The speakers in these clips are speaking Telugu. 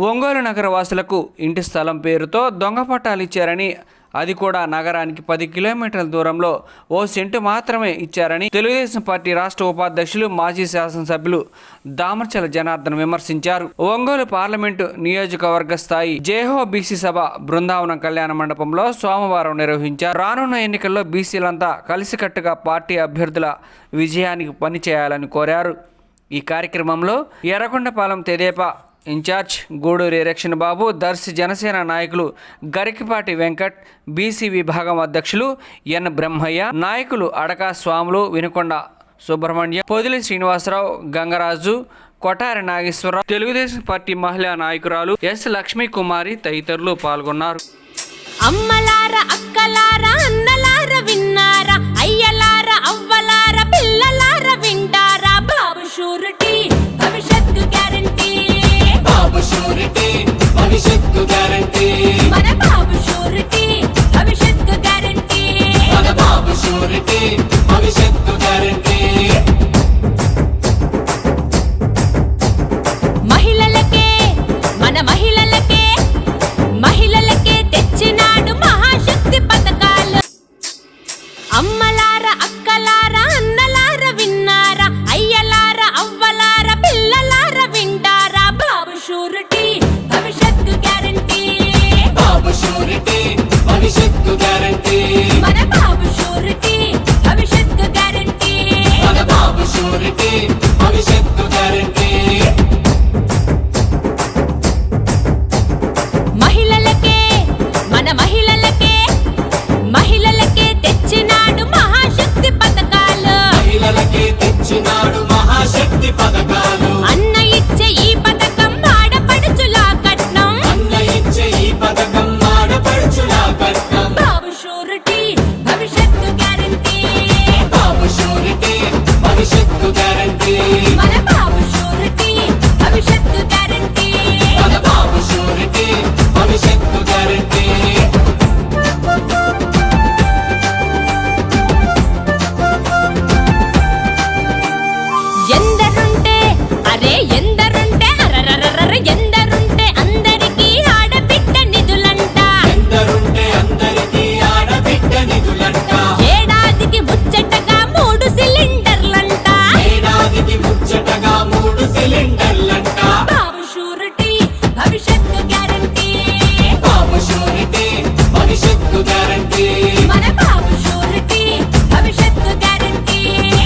ఒంగోలు నగర వాసులకు ఇంటి స్థలం పేరుతో దొంగ పట్టాలు ఇచ్చారని, అది కూడా నగరానికి 10 కిలోమీటర్ల దూరంలో ఓ సెంటు మాత్రమే ఇచ్చారని తెలుగుదేశం పార్టీ రాష్ట్ర ఉపాధ్యక్షులు, మాజీ శాసనసభ్యులు దామర్చల జనార్దన్ విమర్శించారు. ఒంగోలు పార్లమెంటు నియోజకవర్గ స్థాయి జేహో బీసీ సభ బృందావనం కళ్యాణ మండపంలో సోమవారం నిర్వహించారు. రానున్న ఎన్నికల్లో బీసీలంతా కలిసికట్టుగా పార్టీ అభ్యర్థుల విజయానికి పనిచేయాలని కోరారు. ఈ కార్యక్రమంలో ఎర్రగొండపాలెం తెదేపా ఇన్ఛార్జ్ గూడూరి ఎలక్షన్ బాబు, దర్శి జనసేన నాయకులు గరికిపాటి వెంకట్, బీసీ విభాగం అధ్యక్షులు ఎన్ బ్రహ్మయ్య, నాయకులు అడకా స్వాములు, వినుకొండ సుబ్రహ్మణ్యం, పొదిలి శ్రీనివాసరావు, గంగరాజు, కొటారి నాగేశ్వరరావు, తెలుగుదేశం పార్టీ మహిళా నాయకురాలు ఎస్ లక్ష్మీ కుమారి తదితరులు పాల్గొన్నారు. అమ్మలార అక్కలార అన్నలార విన్నారా, అయ్యలార అవ్వలార పిల్లలార వింటారా, బాబు షూరిటీ భవిష్యత్తు గ్యారంటీ, బాబు షూరిటీ భవిష్యత్తు గ్యారంటీ, మన బాబు షూరిటీ భవిష్యత్తు గ్యారంటీ, మన బాబు షూరిటీ భవిష్యత్తు గ్యారంటీ. మహిళలకే మన మహిళలకే మహిళలకే తెచ్చినాడు మహాశక్తి పథకాలు. అమ్మలార అక్కలార అన్నలార విన్నారా, అయ్యలార అవ్వలార పిల్లలార వింటారా, బాబు షూరిటీ భవిష్యత్తు గ్యారంటీ, బాబు షూరిటీ భవిష్యత్తు గ్యారంటీ, మన బాబు షూరిటీ భవిష్యత్తు గ్యారంటీ, మన బాబు షూరిటీ భవిష్యత్తు గ్యారంటీ. మహిళలకే మన మహిళలకే మహిళలకే తెచ్చినాడు మహాశక్తి పథకాలు, మహిళలకే తెచ్చినాడు మహాశక్తి పథకాలు. అన్న ఇచ్చే ఈ పథకం ఆడపడుచులా కట్నం, అన్న ఇచ్చే ఈ పథకం ఆడపడుచులా కట్నం, బాబు షూరిటీ భవిష్యత్తు గ్యారంటీ, బాబు షూరిటీ భవిష్యత్తు గ్యారంటీ, మన బాబు షూరిటీ భవిష్యత్తు గ్యారంటీ, మన బాబు షూరిటీ భవిష్యత్తు గ్యారంటీ. ఎందరుంటే అరే ఎందరుంటే అరరరర ఎందరుంటే అందరికీ ఆడబిడ్డ నిధులంట, ఎందరుంటే అందరికీ ఆడబిడ్డ నిధులంట, ఏడాదికి ముచ్చటగా 3 సిలిండర్లంట, ఏడాదికి ముచ్చటగా 3 సిలిండర్లంట, బాబు షూరిటీ భవిష్యత్తు గ్యారంటీ, బాబు షూరిటీ భవిష్యత్తు గ్యారంటీ, మన బాబు షూరిటీ భవిష్యత్తు గ్యారంటీ,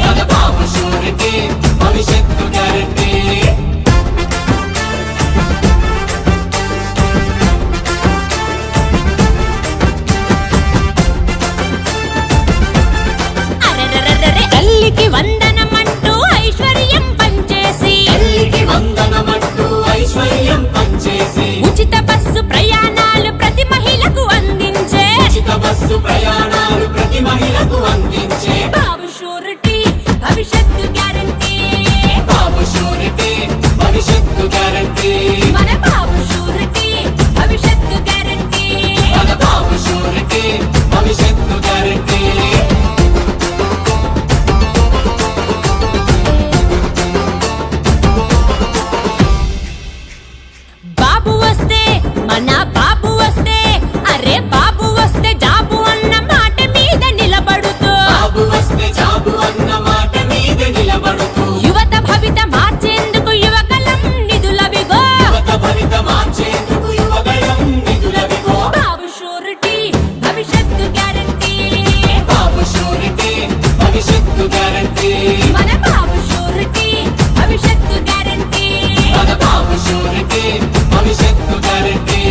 మన బాబు షూరిటీ భవిష్యత్తు గ్యారంటీ. అరెరెరెరె తల్లికి వందనమంటూ ఐశ్వర్యం పంచేసి, తల్లికి వందనమంటూ ఐశ్వర్యం పంచేసి, ఉచిత బస్సు ప్రయాణాలు ప్రతి మహిళకు అందించే, ఉచిత బస్సు ప్రయాణాలు ప్రతి మహిళకు అందించే, బాబు షూరిటీ భవిష్యత్తు గ్యారంటీ, బాబు షూరిటీ భవిష్యత్తు గ్యారంటీ, మన బాబు షూరిటీ భవిష్యత్తు గ్యారంటీ, మన బాబు షూరిటీ భవిష్యత్తు గ్యారంటీ. బాబు వస్తే మన బాబు వస్తే అరే బాబు వస్తే జాబు అన్న మాట మీద నిలబడుతూ, బాబు వస్తే జాబు అన్న మాట మీద నిలబడుతూ, యువత భవిత మార్చేందుకు యువగలం నిధులవిగో, యువత భవిత మార్చేందుకు యువగలం నిధులవిగో, బాబు షూరిటీ భవిష్యత్తు గ్యారంటీ, బాబు షూరిటీ భవిష్యత్తు గ్యారంటీ, మన బాబు షూరిటీ భవిష్యత్తు గ్యారంటీ, మన బాబు షూరిటీ భవిష్యత్తు గ్యారంటీ.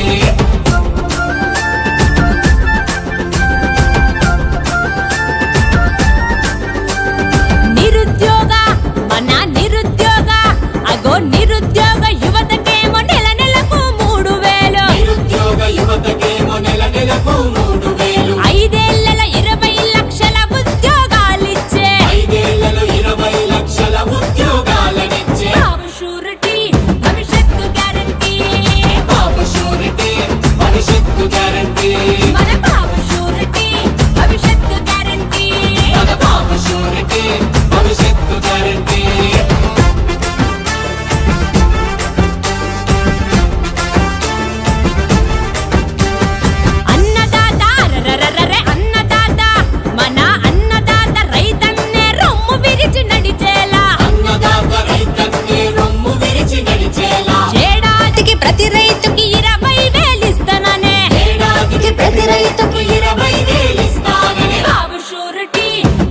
ప్రతి రైతుకి 20,000 ఇస్తాననే ఏడాదికి ప్రతి రైతుకు 20,000 ఇస్తానని బాబు షూరిటీ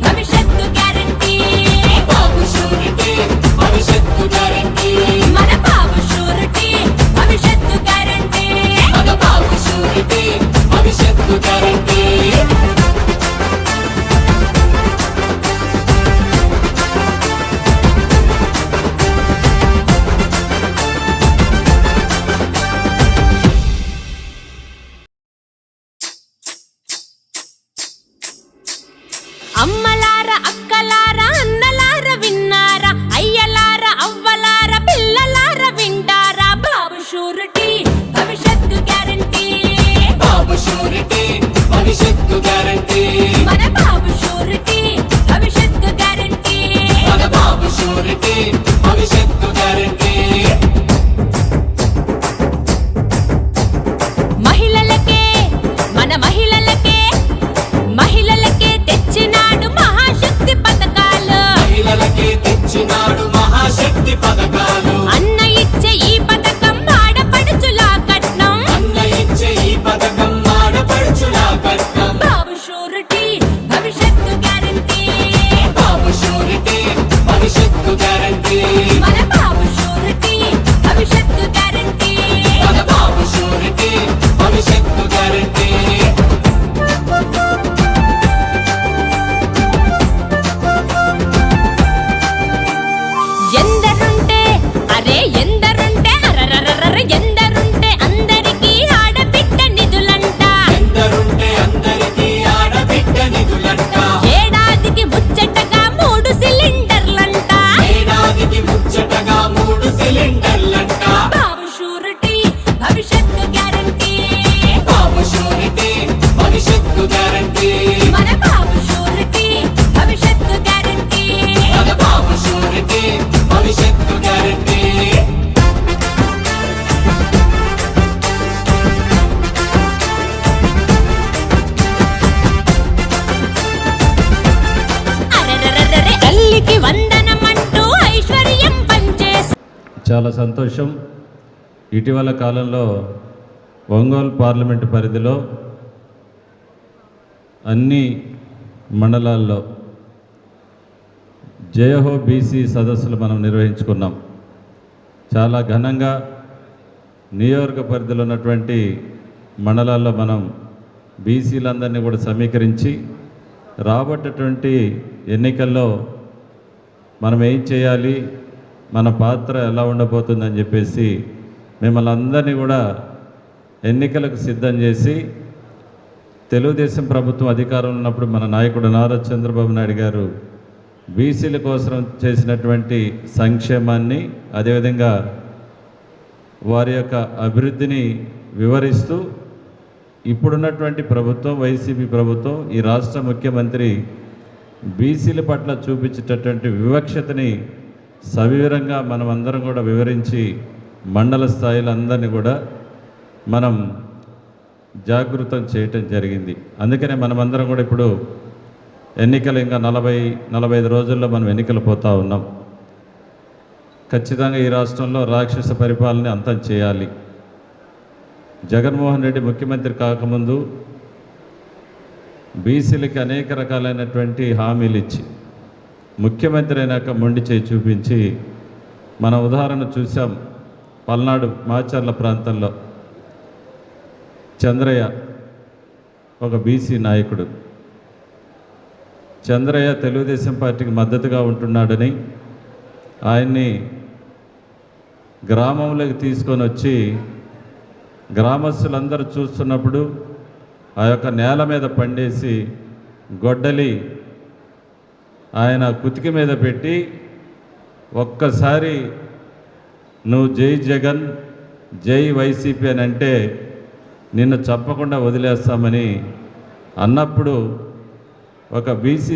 భవిష్యత్తు గ్యారంటీ బాబు షూరిటీ భవిష్యత్తు గ్యారంటీ మన బాబు షూరిటీ భవిష్యత్తు గ్యారంటీ మన బాబు షూరిటీ భవిష్యత్తు గ్యారంటీ అమ్మలార అక్కలార అన్నలార విన్నారా అయ్యలార అవ్వలార పిల్లలార వింటారా బాబు షూరిటీ భవిష్యత్తు గ్యారంటీ బాబు షూరిటీ భవిష్యత్తు గ్యారంటీ మన బాబు షూరిటీ భవిష్యత్తు గ్యారంటీ మన బాబు షూరిటీ భవిష్యత్తు గ్యారంటీ మహిళలకే మన మహిళలకే తెచ్చినాడు మహాశక్తి పథకాలు మహిళలకే తెచ్చినాడు మహాశక్తి పథకాలు అన్న ఇచ్చే ఈ పథకం ఆడపడుచులా కట్నం అన్న ఇచ్చే ఈ పథకం ఆడపడుచులా కట్నం బాబు షూరిటీ భవిష్యత్తు గ్యారంటీ బాబు షూరిటీ భవిష్యత్తు గ్యారంటీ మన బాబు షూరిటీ భవిష్యత్తు గ్యారంటీ మన బాబు షూరిటీ భవిష్యత్తు గ్యారంటీ ఎందరుంటే అరే ఎందరుంటే అరరరర ఎందరుంటే అందరికీ ఆడబిడ్డ నిధులంట ఎందరుంటే అందరికీ ఆడబిడ్డ నిధులంట ఏడాదికి ముచ్చటగా 3 సిలిండర్లంట ఏడాదికి ముచ్చటగా 3 సిలిండర్లంట బాబు షూరిటీ భవిష్యత్తు గ్యారంటీ బాబు షూరిటీ భవిష్యత్తు గ్యారంటీ మన బాబు షూరిటీ భవిష్యత్తు గ్యారంటీ మన బాబు షూరిటీ భవిష్యత్తు గ్యారంటీ అరరరరరే తల్లికి వందనమంటూ ఐశ్వర్యం పంచేసి చాలా సంతోషం. ఇటీవల కాలంలో ఒంగోలు పార్లమెంటు పరిధిలో అన్ని మండలాల్లో జయహో బీసీ సదస్సులు మనం నిర్వహించుకున్నాం. చాలా ఘనంగా నియోజక పరిధిలో ఉన్నటువంటి మండలాల్లో మనం బీసీలందరినీ కూడా సమీకరించి రాబట్టేటువంటి ఎన్నికల్లో మనం ఏం చేయాలి, మన పాత్ర ఎలా ఉండబోతుందని చెప్పేసి మిమ్మల్ని అందరినీ కూడా ఎన్నికలకు సిద్ధం చేసి తెలుగుదేశం ప్రభుత్వం అధికారంలో ఉన్నప్పుడు మన నాయకుడు నారా చంద్రబాబు నాయుడు గారు బీసీల కోసం చేసినటువంటి సంక్షేమాన్ని అదేవిధంగా వారి యొక్క అభివృద్ధిని వివరిస్తూ ఇప్పుడున్నటువంటి ప్రభుత్వం వైసీపీ ప్రభుత్వం ఈ రాష్ట్ర ముఖ్యమంత్రి బీసీల పట్ల చూపించేటటువంటి వివక్షతని సవివరంగా మనం అందరం కూడా వివరించి మండల స్థాయిలో అందరినీ కూడా మనం జాగృతం చేయటం జరిగింది. అందుకనే మనమందరం కూడా ఇప్పుడు ఎన్నికలు ఇంకా 40-45 రోజుల్లో మనం ఎన్నికలు పోతా ఉన్నాం. ఖచ్చితంగా ఈ రాష్ట్రంలో రాక్షస పరిపాలన అంతం చేయాలి. జగన్మోహన్ రెడ్డి ముఖ్యమంత్రి కాకముందు బీసీలకి అనేక రకాలైనటువంటి హామీలు ఇచ్చి ముఖ్యమంత్రి అయినాక మొండి చేయి చూపించి మన ఉదాహరణ చూసాం. పల్నాడు మాచర్ల ప్రాంతంలో చంద్రయ్య ఒక బీసీ నాయకుడు. చంద్రయ్య తెలుగుదేశం పార్టీకి మద్దతుగా ఉంటున్నాడని ఆయన్ని గ్రామంలోకి తీసుకొని వచ్చి గ్రామస్తులందరూ చూస్తున్నప్పుడు ఆ యొక్క నేల మీద పండేసి గొడ్డలి ఆయన కుతికి మీద పెట్టి ఒక్కసారి నువ్వు జై జగన్ జై వైసీపీ అని అంటే నిన్ను చెప్పకుండా వదిలేస్తామని అన్నప్పుడు ఒక బీసీ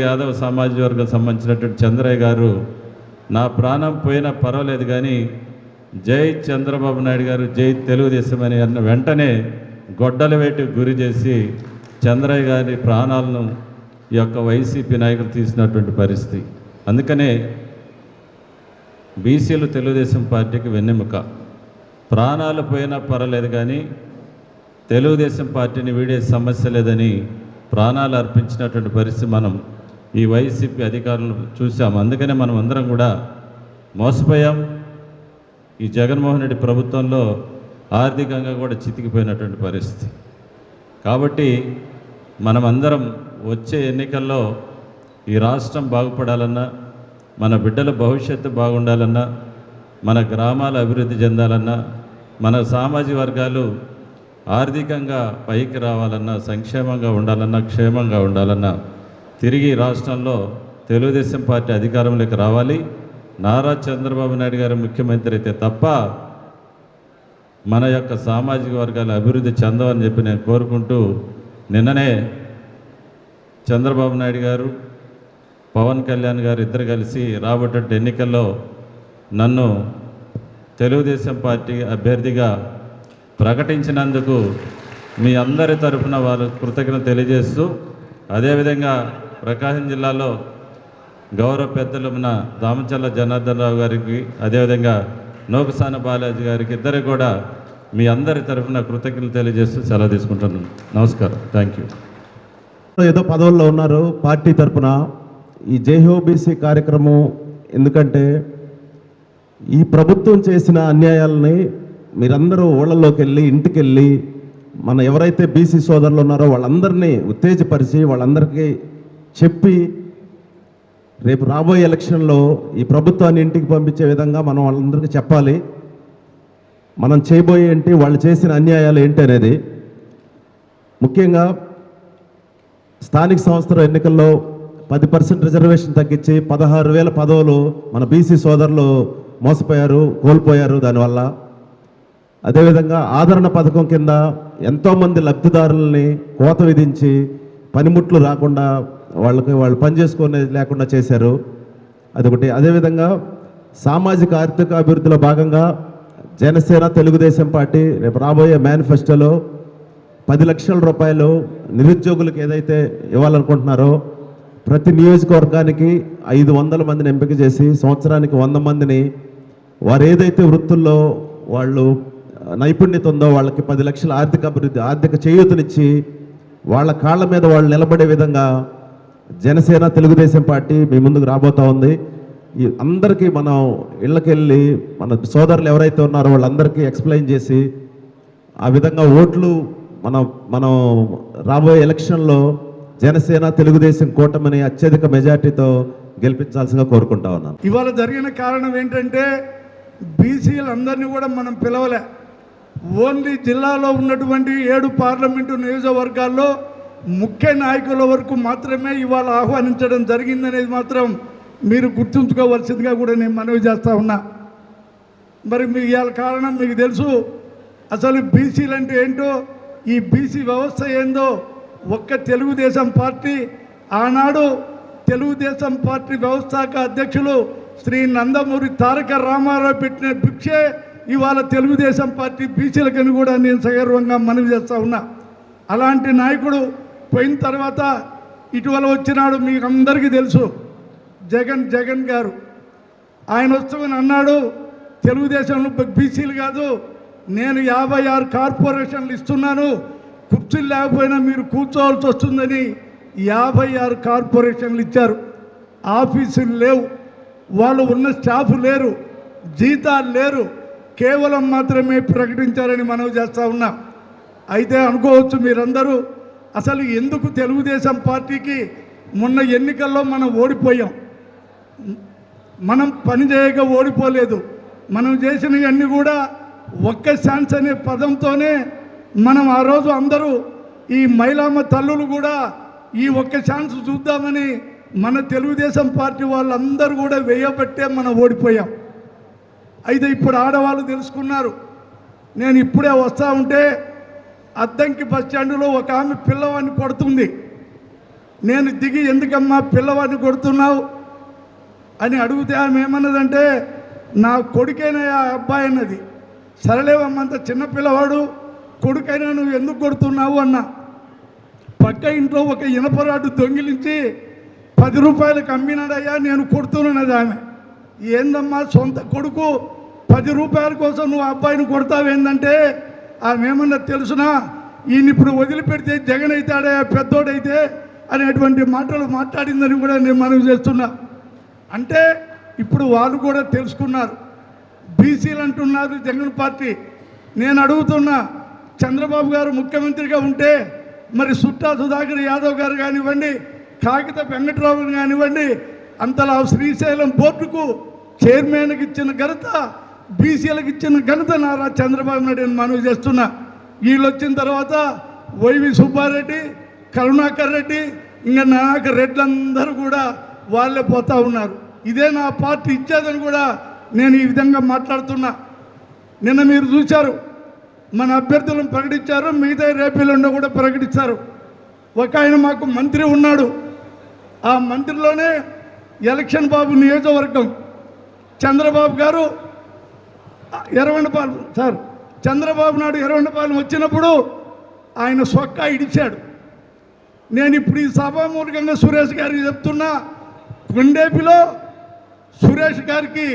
యాదవ సామాజిక వర్గం సంబంధించినటువంటి చంద్రయ్య గారు నా ప్రాణం పోయినా పర్వాలేదు కానీ జై చంద్రబాబు నాయుడు గారు జై తెలుగుదేశం అని అన్న వెంటనే గొడ్డల వేటుకు గురి చేసి చంద్రయ్య గారి ప్రాణాలను ఈ యొక్క వైసీపీ నాయకులు తీసినటువంటి పరిస్థితి. అందుకనే బీసీలు తెలుగుదేశం పార్టీకి వెన్నెముక. ప్రాణాలు పోయినా పర్వాలేదు కానీ తెలుగుదేశం పార్టీని వీడే సమస్య లేదని ప్రాణాలు అర్పించినటువంటి పరిస్థితి మనం ఈ వైసీపీ అధికారులు చూసాం. అందుకనే మనం అందరం కూడా మోసపోయాం. ఈ జగన్మోహన్ రెడ్డి ప్రభుత్వంలో ఆర్థికంగా కూడా చితికిపోయినటువంటి పరిస్థితి. కాబట్టి మనమందరం వచ్చే ఎన్నికల్లో ఈ రాష్ట్రం బాగుపడాలన్నా, మన బిడ్డల భవిష్యత్తు బాగుండాలన్నా, మన గ్రామాల అభివృద్ధి చెందాలన్నా, మన సామాజిక వర్గాలు ఆర్థికంగా పైకి రావాలన్నా, సంక్షేమంగా ఉండాలన్నా, క్షేమంగా ఉండాలన్నా తిరిగి రాష్ట్రంలో తెలుగుదేశం పార్టీ అధికారంలోకి రావాలి. నారా చంద్రబాబు నాయుడు గారు ముఖ్యమంత్రి అయితే తప్ప మన యొక్క సామాజిక వర్గాల అభివృద్ధి చెందవని చెప్పి నేను కోరుకుంటూ, నిన్ననే చంద్రబాబు నాయుడు గారు, పవన్ కళ్యాణ్ గారు ఇద్దరు కలిసి రాబోయే ఎన్నికల్లో నన్ను తెలుగుదేశం పార్టీ అభ్యర్థిగా ప్రకటించినందుకు మీ అందరి తరఫున వారు కృతజ్ఞత తెలియజేస్తూ, అదేవిధంగా ప్రకాశం జిల్లాలో గౌరవ పెద్దలు మన దామచర్ల జనార్దన్ రావు గారికి, అదేవిధంగా నోకసాన బాలాజీ గారికి ఇద్దరికి కూడా మీ అందరి తరఫున కృతజ్ఞతలు తెలియజేస్తూ సెలవు తీసుకుంటున్నాను. నమస్కారం. Thank you. ఏదో పదవుల్లో ఉన్నారు పార్టీ తరఫున ఈ జేహోబీసీ కార్యక్రమం, ఎందుకంటే ఈ ప్రభుత్వం చేసిన అన్యాయాలని మీరందరూ ఊళ్ళల్లోకి వెళ్ళి ఇంటికి వెళ్ళి మన ఎవరైతే బీసీ సోదరులు ఉన్నారో వాళ్ళందరినీ ఉత్తేజపరిచి వాళ్ళందరికీ చెప్పి రేపు రాబోయే ఎలక్షన్లో ఈ ప్రభుత్వాన్ని ఇంటికి పంపించే విధంగా మనం వాళ్ళందరికీ చెప్పాలి. మనం చేయబోయే ఏంటి, వాళ్ళు చేసిన అన్యాయాలు ఏంటి అనేది. ముఖ్యంగా స్థానిక సంస్థల ఎన్నికల్లో 10% రిజర్వేషన్ తగ్గించి 16,000 పదవులు మన బీసీ సోదరులు మోసపోయారు, కోల్పోయారు దానివల్ల. అదేవిధంగా ఆదరణ పథకం కింద ఎంతోమంది లబ్ధిదారులని కోత విధించి పనిముట్లు రాకుండా వాళ్ళు పనిచేసుకునేది లేకుండా చేశారు. అదొకటి. అదేవిధంగా సామాజిక ఆర్థిక అభివృద్ధిలో భాగంగా జనసేన తెలుగుదేశం పార్టీ రేపు రాబోయే మేనిఫెస్టోలో 10 లక్షల రూపాయలు నిరుద్యోగులకు ఏదైతే ఇవ్వాలనుకుంటున్నారో ప్రతి నియోజకవర్గానికి 500 మందిని ఎంపిక చేసి సంవత్సరానికి 100 మందిని వారు ఏదైతే వృత్తుల్లో వాళ్ళు నైపుణ్యత ఉందో వాళ్ళకి 10 లక్షల ఆర్థిక అభివృద్ధి, ఆర్థిక చేయూతనిచ్చి వాళ్ళ కాళ్ళ మీద వాళ్ళు నిలబడే విధంగా జనసేన తెలుగుదేశం పార్టీ మీ ముందుకు రాబోతూ ఉంది. ఈ అందరికీ మనం ఇళ్ళకెళ్ళి మన సోదరులు ఎవరైతే ఉన్నారో వాళ్ళందరికీ ఎక్స్ప్లెయిన్ చేసి ఆ విధంగా ఓట్లు మనం రాబోయే ఎలక్షన్లో జనసేన తెలుగుదేశం కూటమిని అత్యధిక మెజార్టీతో గెలిపించాల్సిందిగా కోరుకుంటా ఉన్నాను. ఇవాళ జరిగిన కారణం ఏంటంటే బీసీలందరినీ కూడా మనం పిలవలే. ఓన్లీ జిల్లాలో ఉన్నటువంటి 7 పార్లమెంటు నియోజకవర్గాల్లో ముఖ్య నాయకుల వరకు మాత్రమే ఇవాళ ఆహ్వానించడం జరిగిందనేది మాత్రం మీరు గుర్తుంచుకోవాల్సిందిగా కూడా నేను మనవి చేస్తూ ఉన్నా. మరి మీ ఇవాళ కారణం మీకు తెలుసు. అసలు బీసీలు అంటే ఏంటో, ఈ బీసీ వ్యవస్థ ఏందో ఒక్క తెలుగుదేశం పార్టీ, ఆనాడు తెలుగుదేశం పార్టీ వ్యవస్థాపక అధ్యక్షులు శ్రీ నందమూరి తారక రామారావు పెట్టిన భిక్షే ఇవాళ తెలుగుదేశం పార్టీ బీసీలకని కూడా నేను సగర్వంగా మనవి చేస్తూ ఉన్నా. అలాంటి నాయకుడు పోయిన తర్వాత ఇటీవల వచ్చినాడు, మీకు అందరికీ తెలుసు, జగన్ గారు. ఆయన వస్తామని అన్నాడు, తెలుగుదేశంలో బీసీలు కాదు, నేను 56 కార్పొరేషన్లు ఇస్తున్నాను, కుర్చీలు లేకపోయినా మీరు కూర్చోవాల్సి వస్తుందని 56 కార్పొరేషన్లు ఇచ్చారు. ఆఫీసులు లేవు, వాళ్ళు ఉన్న స్టాఫ్ లేరు, జీతాలు లేరు, కేవలం మాత్రమే ప్రకటించారని మనవి చేస్తూ ఉన్నా. అయితే అనుకోవచ్చు మీరందరూ, అసలు ఎందుకు తెలుగుదేశం పార్టీకి మొన్న ఎన్నికల్లో మనం ఓడిపోయాం. మనం పని చేయక ఓడిపోలేదు. మనం చేసినవన్నీ కూడా ఒక్క ఛాన్స్ అనే పదంతోనే మనం ఆ రోజు అందరూ ఈ మహిళామ తల్లులు కూడా ఈ ఒక్క ఛాన్స్ చూద్దామని మన తెలుగుదేశం పార్టీ వాళ్ళందరూ కూడా వేయబట్టే మనం ఓడిపోయాం. అయితే ఇప్పుడు ఆడవాళ్ళు తెలుసుకున్నారు. నేను ఇప్పుడే వస్తూ ఉంటే అద్దంకి బస్ స్టాండ్లో ఒక ఆమె పిల్లవాడిని కొడుతుంది. నేను దిగి ఎందుకమ్మా పిల్లవాడిని కొడుతున్నావు అని అడిగితే ఆమె ఏమన్నదంటే, నా కొడుకైనా ఆ అబ్బాయి అన్నది. సరళేవమ్మంత చిన్న పిల్లవాడు, కొడుకైనా నువ్వు ఎందుకు కొడుతున్నావు అన్నా. పక్క ఇంట్లో ఒక ఇనపరాడు దొంగిలించి 10 రూపాయలకు అమ్మినాడయ్యా, నేను కొడుతున్నానది ఆమె. ఏందమ్మా, సొంత కొడుకు 10 రూపాయల కోసం నువ్వు అబ్బాయిని కొడతావేందంటే ఆమె ఏమన్నా తెలుసునా, ఈయన ఇప్పుడు వదిలిపెడితే జగన్ అవుతాడే పెద్దోడైతే అనేటువంటి మాటలు మాట్లాడిందని కూడా నేను మనవి చేస్తున్నా. అంటే ఇప్పుడు వాళ్ళు కూడా తెలుసుకున్నారు. బీసీలు అంటున్నారు జగన్ పార్టీ. నేను అడుగుతున్నా, చంద్రబాబు గారు ముఖ్యమంత్రిగా ఉంటే మరి సుట్టా సుధాకర్ యాదవ్ గారు కానివ్వండి, కాగిత వెంకట్రావు కానివ్వండి, అంతలా శ్రీశైలం బోర్డుకు చైర్మన్కి ఇచ్చిన ఘనత, బీసీలకు ఇచ్చిన ఘనత నారా చంద్రబాబు నాయుడు అని మనవి చేస్తున్నా. వీళ్ళు వచ్చిన తర్వాత వైవి సుబ్బారెడ్డి, కరుణాకర్ రెడ్డి, ఇంకా నాయక రెడ్లందరూ కూడా వాళ్ళే పోతా ఉన్నారు. ఇదే నా పార్టీ ఇచ్చేదని కూడా నేను ఈ విధంగా మాట్లాడుతున్నా. నిన్న మీరు చూశారు, మన అభ్యర్థులను ప్రకటించారు, మిగతా రేపీలను కూడా ప్రకటించారు. ఒక ఆయన మాకు మంత్రి ఉన్నాడు, ఆ మంత్రిలోనే ఎలక్షన్ బాబు నియోజకవర్గం చంద్రబాబు గారు ఎర్రగొండపాలెం సార్ చంద్రబాబు నాయుడు ఎర్రగొండపాలెం వచ్చినప్పుడు ఆయన సొక్కా ఇడిచాడు. నేను ఇప్పుడు ఈ సభామూలకంగా సురేష్ గారికి చెప్తున్నా, కొండేపిలో సురేష్ గారికి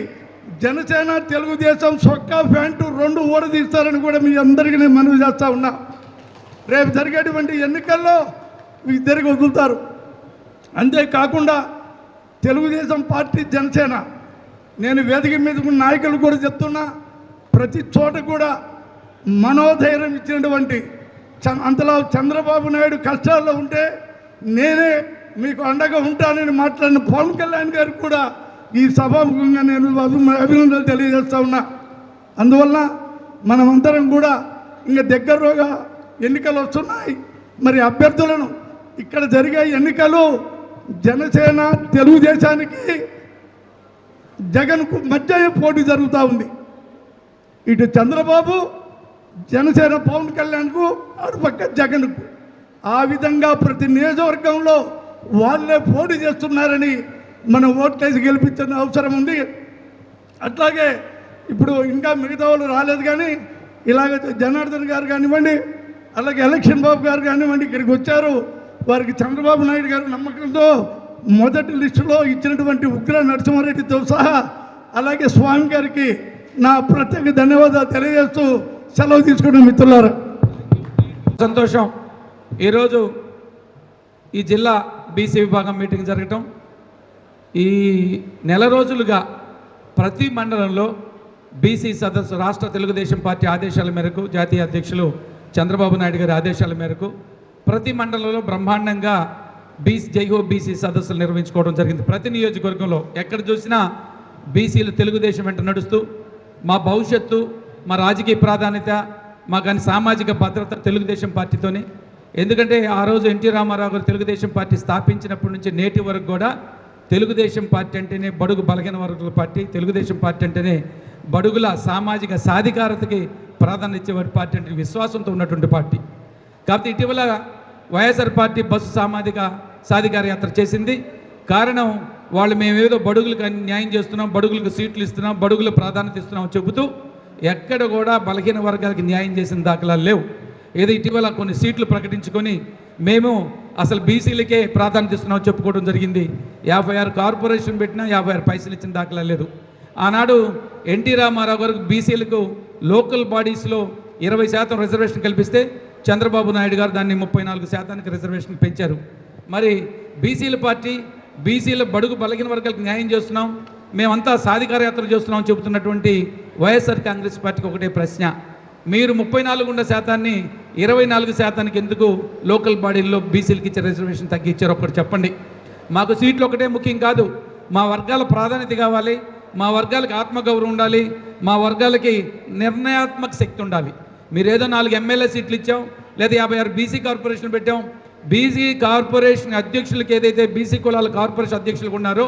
జనసేన తెలుగుదేశం సొక్కా ప్యాంటు 2 ఊడదీస్తారని కూడా మీ అందరికీ నేను మనవి చేస్తూ ఉన్నా. రేపు జరిగేటువంటి ఎన్నికల్లో ఇద్దరికి వదులుతారు. అంతేకాకుండా తెలుగుదేశం పార్టీ, జనసేన, నేను వేదిక మీద ఉన్న నాయకులు కూడా చెప్తున్నా, ప్రతి చోట కూడా మనోధైర్యం ఇచ్చినటువంటి అంతలా చంద్రబాబు నాయుడు కష్టాల్లో ఉంటే నేనే మీకు అండగా ఉంటానని మాట్లాడిన పవన్ కళ్యాణ్ గారికి కూడా ఈ సభాముఖంగా నేను అభినందనలు తెలియజేస్తూ ఉన్నా. అందువల్ల మనమందరం కూడా ఇంకా దగ్గరగా ఎన్నికలు వస్తున్నాయి. మరి అభ్యర్థులను ఇక్కడ జరిగే ఎన్నికలు జనసేన తెలుగుదేశానికి జగన్కు మధ్య పోటీ జరుగుతూ ఉంది. ఇటు చంద్రబాబు, జనసేన పవన్ కళ్యాణ్కు, అటుపక్క జగన్కు. ఆ విధంగా ప్రతి నియోజకవర్గంలో వాళ్ళే పోటీ చేస్తున్నారని మనం ఓట్లేసి గెలిపించిన అవసరం ఉంది. అట్లాగే ఇప్పుడు ఇంకా మిగతా వాళ్ళు రాలేదు, కానీ ఇలాగ జనార్దన్ గారు కానివ్వండి, అలాగే ఎలక్షన్ బాబు గారు కానివ్వండి ఇక్కడికి వచ్చారు. వారికి చంద్రబాబు నాయుడు గారు నమ్మకంతో మొదటి లిస్టులో ఇచ్చినటువంటి ఉగ్ర నరసింహారెడ్డితో సహా అలాగే స్వామి గారికి నా ప్రత్యేక ధన్యవాదాలు తెలియజేస్తూ సెలవు తీసుకున్న మిత్రులారా. సంతోషం. ఈరోజు ఈ జిల్లా బీసీ విభాగం మీటింగ్ జరగటం, ఈ నెల రోజులుగా ప్రతి మండలంలో బీసీ సదస్సు రాష్ట్ర తెలుగుదేశం పార్టీ ఆదేశాల మేరకు, జాతీయ అధ్యక్షులు చంద్రబాబు నాయుడు గారి ఆదేశాల మేరకు ప్రతి మండలంలో బ్రహ్మాండంగా జైహో బీసీ సదస్సులు నిర్వహించుకోవడం జరిగింది. ప్రతి నియోజకవర్గంలో ఎక్కడ చూసినా బీసీలు తెలుగుదేశం వెంట నడుస్తూ మా భవిష్యత్తు, మా రాజకీయ ప్రాధాన్యత, మా కానీ సామాజిక భద్రత తెలుగుదేశం పార్టీతోనే. ఎందుకంటే ఆ రోజు ఎన్టీ రామారావు గారు తెలుగుదేశం పార్టీ స్థాపించినప్పటి నుంచి నేటి వరకు కూడా తెలుగుదేశం పార్టీ అంటేనే బడుగు బలహీన వర్గాల పార్టీ, తెలుగుదేశం పార్టీ అంటేనే బడుగుల సామాజిక సాధికారతకి ప్రాధాన్యత ఇచ్చేవారి పార్టీ అంటే విశ్వాసంతో ఉన్నటువంటి పార్టీ. కాబట్టి ఇటీవల వైఎస్ఆర్ పార్టీ బస్సు సాధికార యాత్ర చేసింది. కారణం వాళ్ళు మేమేదో బడుగులకు న్యాయం చేస్తున్నాం, బడుగులకు సీట్లు ఇస్తున్నాం, బడుగుల ప్రాధాన్యత ఇస్తున్నాం చెబుతూ ఎక్కడ కూడా బలహీన వర్గాలకి న్యాయం చేసిన దాఖలాలు లేవు. ఏదో ఇటీవల కొన్ని సీట్లు ప్రకటించుకొని మేము అసలు బీసీలకే ప్రాధాన్యత ఇస్తున్నాం చెప్పుకోవడం జరిగింది. 56 కార్పొరేషన్ పెట్టినా 56 పైసలు ఇచ్చిన దాఖలాలు లేదు. ఆనాడు ఎన్టీ రామారావు గారికి బీసీలకు లోకల్ బాడీస్లో 20% రిజర్వేషన్ కల్పిస్తే చంద్రబాబు నాయుడు గారు దాన్ని 34% రిజర్వేషన్ పెంచారు. మరి బీసీల పార్టీ, బీసీల బడుగు బలహీన వర్గాలకు న్యాయం చేస్తున్నాం, మేమంతా సాధికార యాత్ర చేస్తున్నాం చెబుతున్నటువంటి వైఎస్ఆర్ కాంగ్రెస్ పార్టీకి ఒకటే ప్రశ్న, మీరు 34% 24% ఎందుకు లోకల్ బాడీల్లో బీసీలకి ఇచ్చే రిజర్వేషన్ తగ్గించారు? ఒకటి చెప్పండి. మాకు సీట్లు ఒకటే ముఖ్యం కాదు, మా వర్గాల ప్రాధాన్యత కావాలి, మా వర్గాలకి ఆత్మగౌరవం ఉండాలి, మా వర్గాలకి నిర్ణయాత్మక శక్తి ఉండాలి. మీరు ఏదో 4 ఎమ్మెల్యే సీట్లు ఇచ్చాం, లేదా 56 బీసీ కార్పొరేషన్ పెట్టాం. బీసీ కార్పొరేషన్ అధ్యక్షులకి ఏదైతే బీసీ కులాల కార్పొరేషన్ అధ్యక్షులకు ఉన్నారో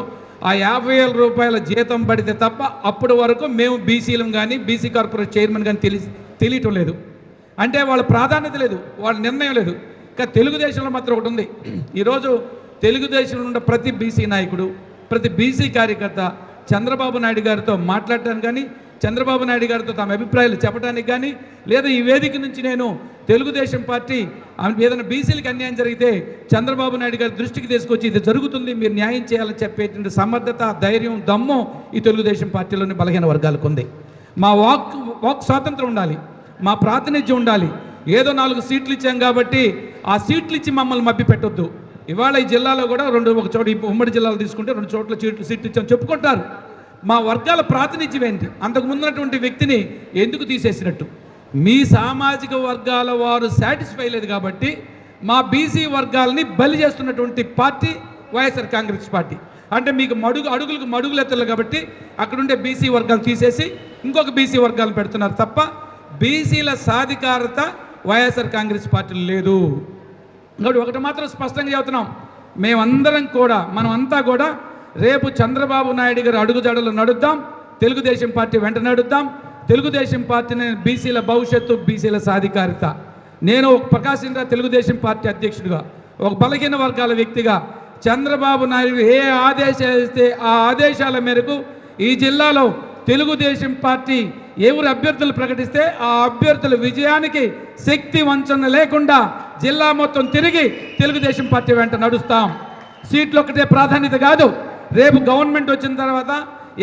ఆ 50,000 రూపాయల జీతం పడితే తప్ప అప్పటి వరకు మేము బీసీలం కానీ బీసీ కార్పొరేషన్ చైర్మన్ కానీ తెలియటం లేదు. అంటే వాళ్ళ ప్రాధాన్యత లేదు, వాళ్ళ నిర్ణయం లేదు. కానీ తెలుగుదేశంలో మాత్రం ఒకటి ఉంది. ఈరోజు తెలుగుదేశంలో ఉన్న ప్రతి బీసీ నాయకుడు, ప్రతి బీసీ కార్యకర్త చంద్రబాబు నాయుడు గారితో మాట్లాడటానికి కానీ, చంద్రబాబు నాయుడు గారితో తమ అభిప్రాయాలు చెప్పడానికి కానీ, లేదా ఈ వేదిక నుంచి నేను తెలుగుదేశం పార్టీ ఏదైనా బీసీలకు అన్యాయం జరిగితే చంద్రబాబు నాయుడు గారి దృష్టికి తీసుకొచ్చి ఇది జరుగుతుంది, మీరు న్యాయం చేయాలని చెప్పేటువంటి సమర్థత, ధైర్యం, దమ్ము ఈ తెలుగుదేశం పార్టీలోని బలహీన వర్గాలకు ఉంది. మా వాక్ స్వాతంత్రం ఉండాలి, మా ప్రాతినిధ్యం ఉండాలి. ఏదో 4 సీట్లు ఇచ్చాం కాబట్టి ఆ సీట్లు ఇచ్చి మమ్మల్ని మభ్య పెట్టొద్దు. ఇవాళ ఈ జిల్లాలో కూడా ఒక చోట ఉమ్మడి జిల్లాలో తీసుకుంటే 2 చోట్ల సీట్లు ఇచ్చామని చెప్పుకుంటారు. మా వర్గాల ప్రాతినిధ్యం ఏంటి? అంతకుముందు ఉన్నటువంటి వ్యక్తిని ఎందుకు తీసేసినట్టు? మీ సామాజిక వర్గాల వారు సాటిస్ఫై లేదు కాబట్టి మా బీసీ వర్గాలని బలి చేస్తున్నటువంటి పార్టీ వైఎస్ఆర్ కాంగ్రెస్ పార్టీ. అంటే మీకు అడుగులకు మడుగులు ఎత్తలు కాబట్టి అక్కడుండే బీసీ వర్గాలు తీసేసి ఇంకొక బీసీ వర్గాలు పెడుతున్నారు తప్ప బీసీల సాధికారత వైఎస్ఆర్ కాంగ్రెస్ పార్టీలో లేదు. కాబట్టి ఒకటి మాత్రం స్పష్టంగా చెబుతున్నాం, మనమంతా కూడా రేపు చంద్రబాబు నాయుడు గారు అడుగుజాడలు నడుద్దాం, తెలుగుదేశం పార్టీ వెంట నడుద్దాం. తెలుగుదేశం పార్టీని బీసీల భవిష్యత్తు, బీసీల సాధికారిత. నేను ప్రకాశం జిల్లా తెలుగుదేశం పార్టీ అధ్యక్షుడిగా, ఒక బలహీన వర్గాల వ్యక్తిగా చంద్రబాబు నాయుడు ఏ ఆదేశాలు ఇస్తే ఆ ఆదేశాల మేరకు ఈ జిల్లాలో తెలుగుదేశం పార్టీ ఎవరు అభ్యర్థులు ప్రకటిస్తే ఆ అభ్యర్థుల విజయానికి శక్తి వంచన లేకుండా జిల్లా మొత్తం తిరిగి తెలుగుదేశం పార్టీ వెంట నడుస్తాం. సీట్లు ఒకటే ప్రాధాన్యత కాదు. రేపు గవర్నమెంట్ వచ్చిన తర్వాత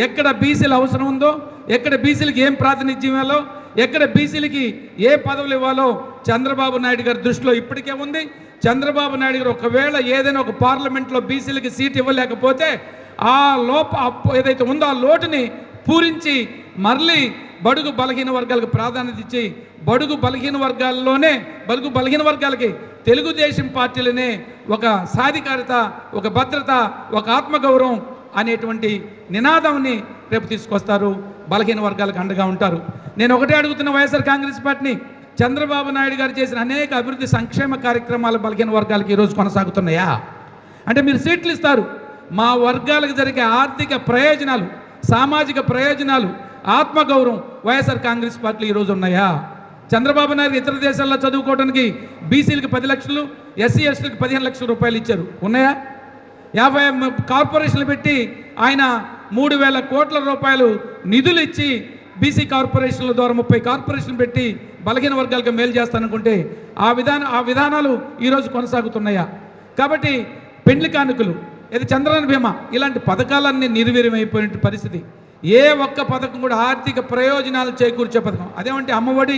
ఎక్కడ బీసీలు అవసరం ఉందో, ఎక్కడ బీసీలకి ఏం ప్రాతినిధ్యం ఇవ్వాలో, ఎక్కడ బీసీలకి ఏ పదవులు ఇవ్వాలో చంద్రబాబు నాయుడు గారి దృష్టిలో ఇప్పటికే ఉంది. చంద్రబాబు నాయుడు గారు ఒకవేళ ఏదైనా ఒక పార్లమెంట్లో బీసీలకి సీట్ ఇవ్వలేకపోతే ఆ ఏదైతే ఉందో ఆ లోటుని పూరించి మళ్ళీ బడుగు బలహీన వర్గాలకు ప్రాధాన్యత ఇచ్చి బడుగు బలహీన వర్గాలకి తెలుగుదేశం పార్టీలనే ఒక సాధికారత, ఒక భద్రత, ఒక ఆత్మగౌరవం అనేటువంటి నినాదాన్ని రేపు తీసుకొస్తారు. బలహీన వర్గాలకు అండగా ఉంటారు. నేను ఒకటే అడుగుతున్న వైఎస్ఆర్ కాంగ్రెస్ పార్టీని, చంద్రబాబు నాయుడు గారు చేసిన అనేక అభివృద్ధి సంక్షేమ కార్యక్రమాలు బలహీన వర్గాలకి ఈరోజు కొనసాగుతున్నాయా? అంటే మీరు సీట్లు ఇస్తారు, మా వర్గాలకు జరిగే ఆర్థిక ప్రయోజనాలు, సామాజిక ప్రయోజనాలు, ఆత్మగౌరవం వైఎస్ఆర్ కాంగ్రెస్ పార్టీలు ఈరోజు ఉన్నాయా? చంద్రబాబు నాయుడు ఇతర దేశాల్లో చదువుకోవడానికి బీసీలకు 10 లక్షలు, ఎస్సీ ఎస్టీలకు 15 లక్షల రూపాయలు ఇచ్చారు, ఉన్నాయా? 50 కార్పొరేషన్లు పెట్టి ఆయన 3,000 కోట్ల రూపాయలు నిధులు ఇచ్చి బీసీ కార్పొరేషన్ల ద్వారా 30 కార్పొరేషన్లు పెట్టి బలహీన వర్గాలకు మేలు చేస్తాననుకుంటే ఆ విధానాలు ఈరోజు కొనసాగుతున్నాయా? కాబట్టి పెండ్లి కానుకలు, ఇది చంద్రబాబు బీమా, ఇలాంటి పథకాలన్నీ నిర్వీర్యమైపోయిన పరిస్థితి. ఏ ఒక్క పథకం కూడా ఆర్థిక ప్రయోజనాలు చేకూర్చే పథకం. అదేమంటే అమ్మఒడి,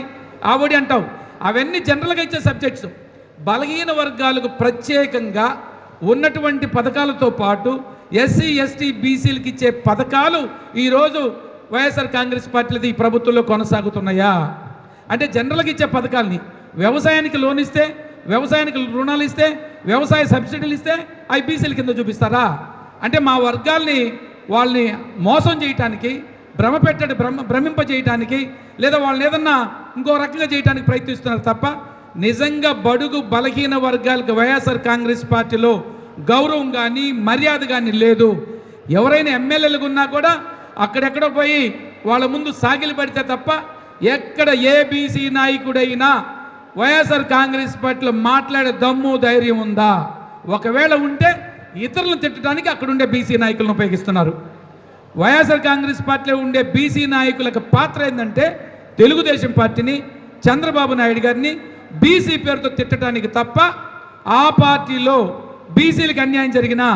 ఆవడి అంటావు, అవన్నీ జనరల్గా ఇచ్చే సబ్జెక్ట్స్. బలహీన వర్గాలకు ప్రత్యేకంగా ఉన్నటువంటి పథకాలతో పాటు ఎస్సీ ఎస్టీ బీసీలకు ఇచ్చే పథకాలు ఈరోజు వైఎస్ఆర్ కాంగ్రెస్ పార్టీలది ఈ ప్రభుత్వంలో కొనసాగుతున్నాయా? అంటే జనరల్గా ఇచ్చే పథకాలని, వ్యవసాయానికి లోన్ ఇస్తే, వ్యవసాయానికి రుణాలు ఇస్తే, వ్యవసాయ సబ్సిడీలు ఇస్తే అవి బీసీల కింద చూపిస్తారా? అంటే మా వర్గాల్ని వాళ్ళని మోసం చేయటానికి, భ్రమింపజేయటానికి, లేదా వాళ్ళని ఏదన్నా ఇంకో రకంగా చేయడానికి ప్రయత్నిస్తున్నారు తప్ప నిజంగా బడుగు బలహీన వర్గాలకు వైఎస్ఆర్ కాంగ్రెస్ పార్టీలో గౌరవం కానీ మర్యాద కానీ లేదు. ఎవరైనా ఎమ్మెల్యేలు ఉన్నా కూడా అక్కడెక్కడో పోయి వాళ్ళ ముందు సాగిలి పడితే తప్ప ఎక్కడ ఏ బీసీ నాయకుడైనా వైఎస్ఆర్ కాంగ్రెస్ పార్టీలో మాట్లాడే దమ్ము ధైర్యం ఉందా? ఒకవేళ ఉంటే ఇతరులను తిట్టడానికి అక్కడ ఉండే బీసీ నాయకులను ఉపయోగిస్తున్నారు. వైఎస్ఆర్ కాంగ్రెస్ పార్టీలో ఉండే బీసీ నాయకులకు పాత్ర ఏంటంటే తెలుగుదేశం పార్టీని, చంద్రబాబు నాయుడు గారిని బీసీ పేరుతో తిట్టడానికి తప్ప ఆ పార్టీలో బీసీలకు అన్యాయం జరిగినా,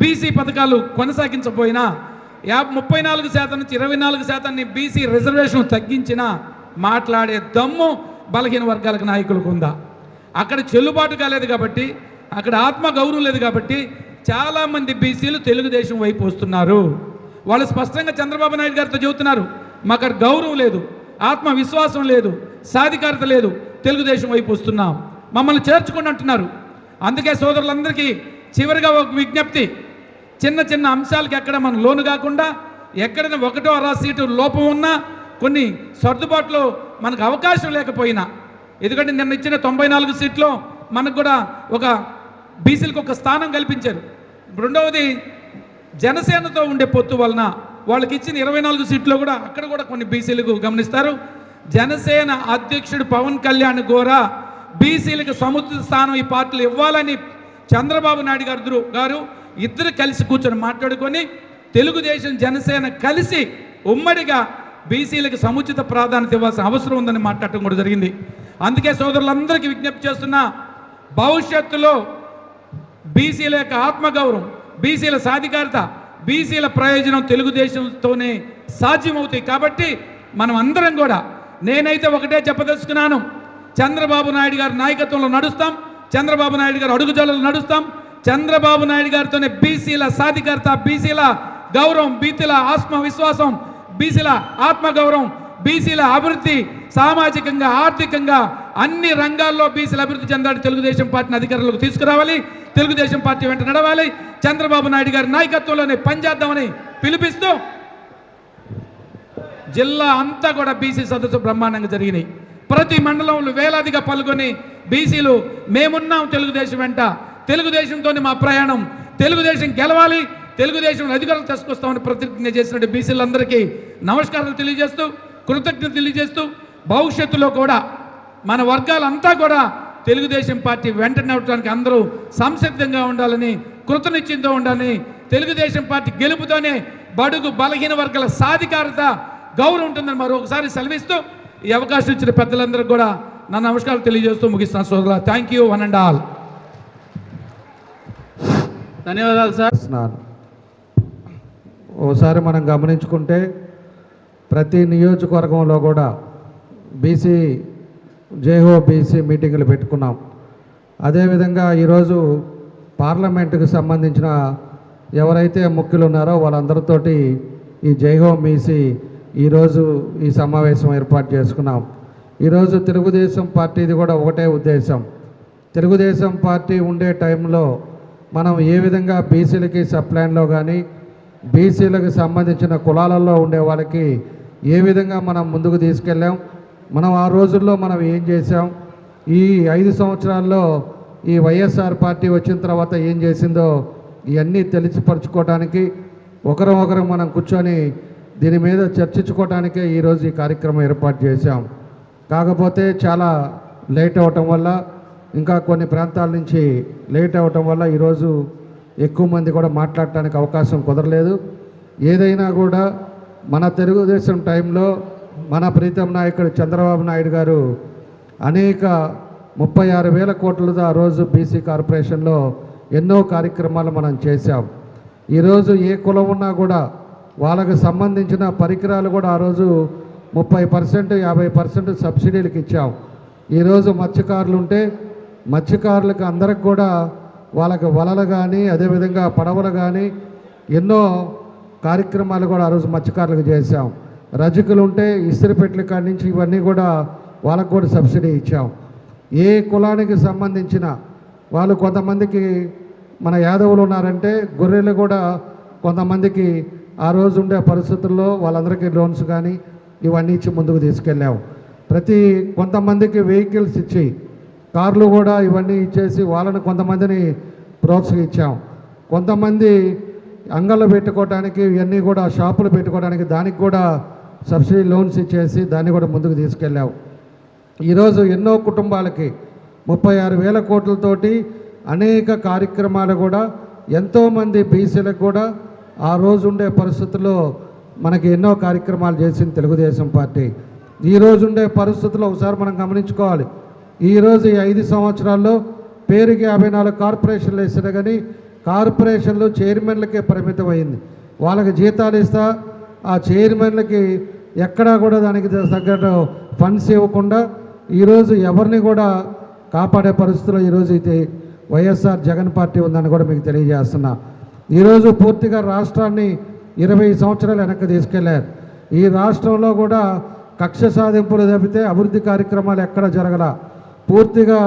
బీసీ పథకాలు కొనసాగించబోయినా, 34% నుంచి 24% బీసీ రిజర్వేషన్ తగ్గించినా మాట్లాడే దమ్ము బలహీన వర్గాలకు నాయకులకు ఉందా? అక్కడ చెల్లుబాటు కాలేదు కాబట్టి, అక్కడ ఆత్మగౌరవం లేదు కాబట్టి చాలామంది బీసీలు తెలుగుదేశం వైపు వస్తున్నారు. వాళ్ళు స్పష్టంగా చంద్రబాబు నాయుడు గారితో చెబుతున్నారు, మాకు అక్కడ గౌరవం లేదు, ఆత్మవిశ్వాసం లేదు, సాధికారత లేదు, తెలుగుదేశం వైపు వస్తున్నాం, మమ్మల్ని చేర్చుకోండి అంటున్నారు. అందుకే సోదరులందరికీ చివరిగా ఒక విజ్ఞప్తి, చిన్న చిన్న అంశాలకి ఎక్కడ మనం లోను కాకుండా, ఎక్కడైనా 1వ 6 సీటు లోపం ఉన్నా, కొన్ని సర్దుబాటులో మనకు అవకాశం లేకపోయినా, ఎందుకంటే నిన్న ఇచ్చిన 94 సీట్లో మనకు కూడా ఒక బీసీలకు ఒక స్థానం కల్పించారు. రెండవది జనసేనతో ఉండే పొత్తు వలన వాళ్ళకి ఇచ్చిన 24 సీట్లో కూడా అక్కడ కూడా కొన్ని బీసీలకు గమనిస్తారు. జనసేన అధ్యక్షుడు పవన్ కళ్యాణ్ గోరా బీసీలకు సముచిత స్థానం ఈ పార్టీలు ఇవ్వాలని చంద్రబాబు నాయుడు గారు ఇద్దరు కలిసి కూర్చొని మాట్లాడుకొని తెలుగుదేశం జనసేన కలిసి ఉమ్మడిగా బీసీలకు సముచిత ప్రాధాన్యత ఇవ్వాల్సిన అవసరం ఉందని మాట్లాడటం కూడా జరిగింది. అందుకే సోదరులందరికీ విజ్ఞప్తి చేస్తున్నా, భవిష్యత్తులో బీసీల యొక్క ఆత్మగౌరవం, బీసీల సాధికారత, బీసీల ప్రయోజనం తెలుగుదేశంతోనే సాధ్యమవుతాయి. కాబట్టి మనం అందరం కూడా నేనైతే ఒకటే చెప్పదలుచుకున్నాను, చంద్రబాబు నాయుడు గారి నాయకత్వంలో నడుస్తాం, చంద్రబాబు నాయుడు గారు అడుగుజాడలు నడుస్తాం. చంద్రబాబు నాయుడు గారితోనే బీసీల సాధికారత, బీసీల గౌరవం, బీసీల ఆత్మవిశ్వాసం, బీసీల ఆత్మగౌరవం, బీసీల అభివృద్ధి, సామాజికంగా ఆర్థికంగా అన్ని రంగాల్లో బీసీల అభివృద్ధి చెందాడు. తెలుగుదేశం పార్టీని అధికారంలోకి తీసుకురావాలి, తెలుగుదేశం పార్టీ వెంట నడవాలి, చంద్రబాబు నాయుడు గారి నాయకత్వంలోనే పనిచేద్దామని పిలిపిస్తూ జిల్లా అంతా కూడా బీసీ సదస్సు బ్రహ్మాండంగా జరిగినాయి. ప్రతి మండలంలో వేలాదిగా పాల్గొని బీసీలు మేమున్నాం తెలుగుదేశం వెంట, తెలుగుదేశంతోనే మా ప్రయాణం, తెలుగుదేశం గెలవాలి, తెలుగుదేశం అధికారులు తీసుకొస్తామని ప్రతిజ్ఞ చేసినట్టు బీసీలందరికీ నమస్కారాలు తెలియజేస్తూ, కృతజ్ఞత తెలియజేస్తూ, భవిష్యత్తులో కూడా మన వర్గాలంతా కూడా తెలుగుదేశం పార్టీ వెంట నడవడానికి అందరూ సంసిద్ధంగా ఉండాలని, కృతనిశ్చయంతో ఉండాలని, తెలుగుదేశం పార్టీ గెలుపుతోనే బడుగు బలహీన వర్గాల సాధికారత, గౌరవం ఉంటుందని మరొకసారి సెలవిస్తూ ఈ అవకాశం ఇచ్చిన పెద్దలందరికీ కూడా నా నమస్కారాలు తెలియజేస్తూ ముగిస్తాను సోదరులా. Thank you one and all. ధన్యవాదాలు సార్. ఓసారి మనం గమనించుకుంటే ప్రతి నియోజకవర్గంలో కూడా బీసీ జేహో బీసీ మీటింగులు పెట్టుకున్నాం. అదేవిధంగా ఈరోజు పార్లమెంటుకు సంబంధించిన ఎవరైతే ముఖ్యులు ఉన్నారో వాళ్ళందరితోటి ఈ జైహో బీసీ ఈరోజు ఈ సమావేశం ఏర్పాటు చేసుకున్నాం. ఈరోజు తెలుగుదేశం పార్టీది కూడా ఒకటే ఉద్దేశం, తెలుగుదేశం పార్టీ ఉండే టైంలో మనం ఏ విధంగా బీసీలకి సప్లైన్లో కానీ బీసీలకు సంబంధించిన కులాలలో ఉండే వాళ్ళకి ఏ విధంగా మనం ముందుకు తీసుకెళ్ళాం, మనం ఆ రోజుల్లో మనం ఏం చేసాం, ఈ 5 సంవత్సరాల్లో ఈ వైఎస్ఆర్ పార్టీ వచ్చిన తర్వాత ఏం చేసిందో ఇవన్నీ తెలిసిపరచుకోవడానికి ఒకరు మనం కూర్చొని దీని మీద చర్చించుకోవడానికే ఈరోజు ఈ కార్యక్రమం ఏర్పాటు చేశాం. కాకపోతే చాలా లేట్ అవ్వటం వల్ల, ఇంకా కొన్ని ప్రాంతాల నుంచి లేట్ అవ్వటం వల్ల ఈరోజు ఎక్కువ మంది కూడా మాట్లాడటానికి అవకాశం కుదరలేదు. ఏదైనా కూడా మన తెలుగుదేశం టైంలో మన ప్రీతం నాయకుడు చంద్రబాబు నాయుడు గారు అనేక 36,000 కోట్లతో ఆ రోజు బీసీ కార్పొరేషన్లో ఎన్నో కార్యక్రమాలు మనం చేశాం. ఈరోజు ఏ కులం ఉన్నా కూడా వాళ్ళకు సంబంధించిన పరికరాలు కూడా ఆ రోజు 30%, 50% సబ్సిడీలకు ఇచ్చాం. ఈరోజు మత్స్యకారులు ఉంటే మత్స్యకారులకు అందరికి కూడా వాళ్ళకి వలలు కానీ అదేవిధంగా పడవలు కానీ ఎన్నో కార్యక్రమాలు కూడా ఆ రోజు మత్స్యకారులకు చేశాం. రజకులు ఉంటే ఇస్త్రిపెట్ల కాడి నుంచి ఇవన్నీ కూడా వాళ్ళకు కూడా సబ్సిడీ ఇచ్చాం. ఏ కులానికి సంబంధించిన వాళ్ళు కొంతమందికి మన యాదవులు ఉన్నారంటే గొర్రెలు కూడా కొంతమందికి ఆ రోజు ఉండే పరిస్థితుల్లో వాళ్ళందరికీ లోన్స్ కానీ ఇవన్నీ ఇచ్చి ముందుకు తీసుకెళ్ళాం. కొంతమందికి వెహికల్స్ ఇచ్చి కార్లు కూడా ఇవన్నీ ఇచ్చేసి వాళ్ళని కొంతమందిని ప్రోత్సహించాం. కొంతమంది అంగళ్ళు పెట్టుకోవడానికి ఇవన్నీ కూడా షాపులు పెట్టుకోవడానికి దానికి కూడా సబ్సిడీ లోన్స్ ఇచ్చేసి దాన్ని కూడా ముందుకు తీసుకెళ్ళాం. ఈరోజు ఎన్నో కుటుంబాలకి 36,000 కోట్లతోటి అనేక కార్యక్రమాలు కూడా ఎంతోమంది బీసీలకు కూడా ఆ రోజు ఉండే పరిస్థితుల్లో మనకి ఎన్నో కార్యక్రమాలు చేసింది తెలుగుదేశం పార్టీ. ఈరోజు ఉండే పరిస్థితుల్లో ఒకసారి మనం గమనించుకోవాలి. ఈరోజు ఈ 5 సంవత్సరాల్లో పేరుకి 54 కార్పొరేషన్లు వేసినా కానీ కార్పొరేషన్లు చైర్మన్లకే పరిమితమైంది. వాళ్ళకి జీతాలు ఇస్తా ఆ చైర్మన్లకి ఎక్కడా కూడా దానికి తగ్గట్టు ఫండ్స్ ఇవ్వకుండా ఈరోజు ఎవరిని కూడా కాపాడే పరిస్థితుల్లో ఈరోజు ఇది వైఎస్ఆర్ జగన్ పార్టీ ఉందని కూడా మీకు తెలియజేస్తున్నా. ఈరోజు పూర్తిగా రాష్ట్రాన్ని 20 సంవత్సరాలు వెనక్కి తీసుకెళ్లారు. ఈ రాష్ట్రంలో కూడా కక్ష సాధింపులు తప్పితే అభివృద్ధి కార్యక్రమాలు ఎక్కడ జరగల. పూర్తిగా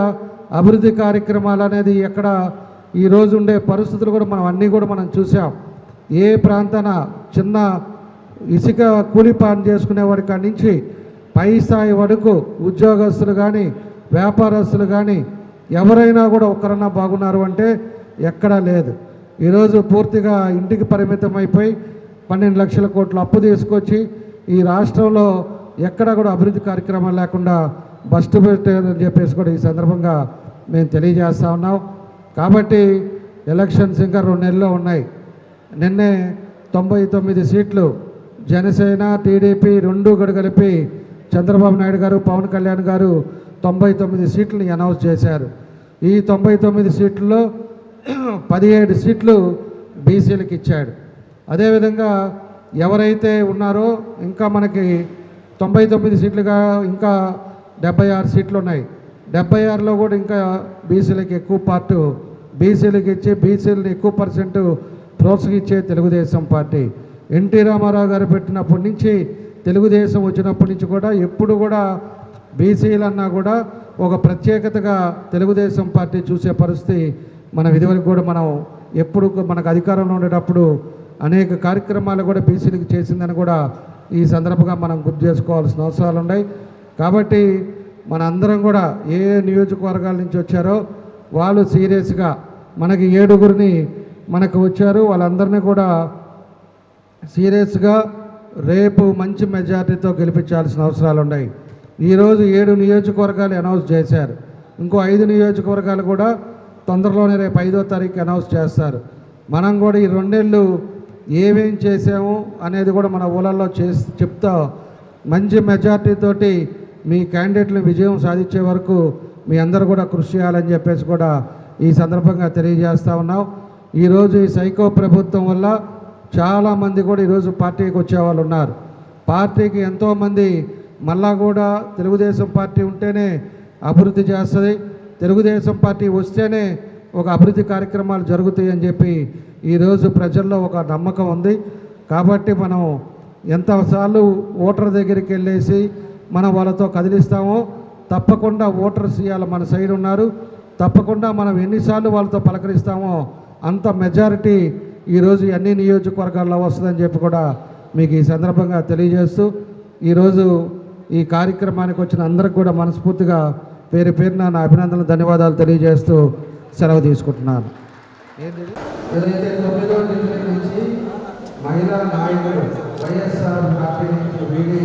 అభివృద్ధి కార్యక్రమాలు అనేది ఎక్కడ ఈరోజు ఉండే పరిస్థితులు కూడా అన్నీ కూడా మనం చూసాం. ఏ ప్రాంతాన చిన్న ఇసుక కూలి పని చేసుకునేవాడి కాడి నుంచి పై స్థాయి వరకు ఉద్యోగస్తులు కానీ వ్యాపారస్తులు కానీ ఎవరైనా కూడా ఒక్కరన్నా బాగున్నారు అంటే ఎక్కడా లేదు. ఈరోజు పూర్తిగా ఇంటికి పరిమితం అయిపోయి 12 లక్షల కోట్ల అప్పు తీసుకొచ్చి ఈ రాష్ట్రంలో ఎక్కడ కూడా అభివృద్ధి కార్యక్రమాలు లేకుండా బస్టు పెట్టారని చెప్పేసి కూడా ఈ సందర్భంగా మేము తెలియజేస్తూ ఉన్నాం. కాబట్టి ఎలక్షన్స్ ఇంకా 2 నెలల్లో ఉన్నాయి. నిన్నే 99 సీట్లు జనసేన టీడీపీ 2 కూడా కలిపి చంద్రబాబు నాయుడు గారు పవన్ కళ్యాణ్ గారు 99 సీట్లని అనౌన్స్ చేశారు. ఈ 99 సీట్లలో 17 సీట్లు బీసీలకు ఇచ్చాడు. అదేవిధంగా ఎవరైతే ఉన్నారో ఇంకా మనకి 99 సీట్లుగా ఇంకా 76 సీట్లు ఉన్నాయి. 76లో కూడా ఇంకా బీసీలకు ఎక్కువ పార్టు బీసీలకు ఇచ్చి బీసీలను ఎక్కువ పర్సెంట్ ప్రోత్సహించే తెలుగుదేశం పార్టీ. ఎన్టీ రామారావు గారు పెట్టినప్పటి నుంచి తెలుగుదేశం వచ్చినప్పటి నుంచి కూడా ఎప్పుడు కూడా బీసీలన్నా కూడా ఒక ప్రత్యేకతగా తెలుగుదేశం పార్టీ చూసే పరిస్థితి మన ఇదివరకు కూడా మనం ఎప్పుడు మనకు అధికారంలో ఉండేటప్పుడు అనేక కార్యక్రమాలు కూడా బీసీలకు చేసిందని కూడా ఈ సందర్భంగా మనం గుర్తు చేసుకోవాల్సిన అవసరాలు ఉన్నాయి. కాబట్టి మన అందరం కూడా ఏ నియోజకవర్గాల నుంచి వచ్చారో వాళ్ళు సీరియస్గా మనకి 7గురిని మనకు వచ్చారు, వాళ్ళందరినీ కూడా సీరియస్గా రేపు మంచి మెజార్టీతో గెలిపించాల్సిన అవసరాలు ఉన్నాయి. ఈరోజు 7 నియోజకవర్గాలు అనౌన్స్ చేశారు. ఇంకో 5 నియోజకవర్గాలు కూడా తొందరలోనే రేపు 5వ తారీఖు అనౌన్స్ చేస్తారు. మనం కూడా ఈ 2 నెలలు ఏమేం చేసాము అనేది కూడా మన ఊళ్ళల్లో చెప్తా మంచి మెజార్టీతోటి మీ క్యాండిడేట్లను విజయం సాధించే వరకు మీ అందరూ కూడా కృషి చేయాలని చెప్పేసి కూడా ఈ సందర్భంగా తెలియజేస్తూ ఉన్నాం. ఈరోజు ఈ సైకో ప్రభుత్వం వల్ల చాలామంది కూడా ఈరోజు పార్టీకి వచ్చేవాళ్ళు ఉన్నారు. పార్టీకి ఎంతోమంది మళ్ళా కూడా తెలుగుదేశం పార్టీ ఉంటేనే అభివృద్ధి చేస్తుంది, తెలుగుదేశం పార్టీ వస్తేనే ఒక అభివృద్ధి కార్యక్రమాలు జరుగుతాయి అని చెప్పి ఈరోజు ప్రజల్లో ఒక నమ్మకం ఉంది. కాబట్టి మనం ఎంతసార్లు ఓటర్ దగ్గరికి వెళ్ళేసి మనం వాళ్ళతో కదిలిస్తామో తప్పకుండా ఓటర్స్ ఇవాళ మన సైడ్ ఉన్నారు. తప్పకుండా మనం ఎన్నిసార్లు వాళ్ళతో పలకరిస్తామో అంత మెజారిటీ ఈరోజు అన్ని నియోజకవర్గాల్లో వస్తుందని చెప్పి కూడా మీకు ఈ సందర్భంగా తెలియజేస్తూ ఈరోజు ఈ కార్యక్రమానికి వచ్చిన అందరికి కూడా మనస్ఫూర్తిగా పేరు పేరున నా అభినందనలు ధన్యవాదాలు తెలియజేస్తూ సెలవు తీసుకుంటున్నాను. ఏదైతే 9వ డివిజన్ నుంచి మహిళా నాయకులు వైఎస్ఆర్ పార్టీ నుంచి వీడి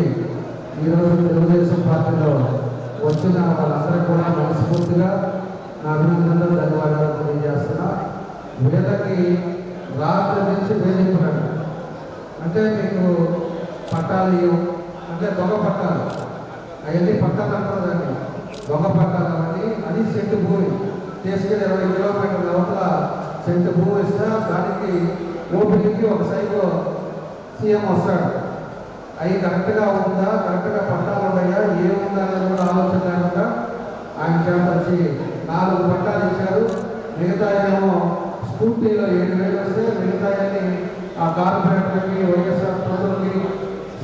ఈరోజు తెలుగుదేశం పార్టీలో వచ్చిన వాళ్ళందరూ కూడా మనస్ఫూర్తిగా నా అభినందనలు ధన్యవాదాలు తెలియజేస్తున్నా. వీళ్ళకి రాత్రి నుంచి వేధింపున్నాడు అంటే మీకు పట్టాలు అంటే దొంగ పట్టాలు అవన్నీ పట్టాలు అంటారు, దొంగ పట్టాలు అని అది సెంటు భూమి తీసుకెళ్ళి 20 కిలోమీటర్ల లోపల సెంటు భూమి ఇస్తే దానికి ఓపికకి ఒక సైకో సీఎం వస్తాడు. అవి కరెక్ట్గా ఉందా, కరెక్ట్గా పట్టాలు ఉన్నాయా, ఏముందా అనేది కూడా ఆలోచన లేకుండా ఆయన చేత వచ్చి 4 పట్టాలు ఇచ్చారు. మిగతా ఏమో స్కూటీలో 7,000 వస్తే మిగతాయని ఆ కార్పొరేటర్కి వైఎస్ఆర్ ప్రజలకి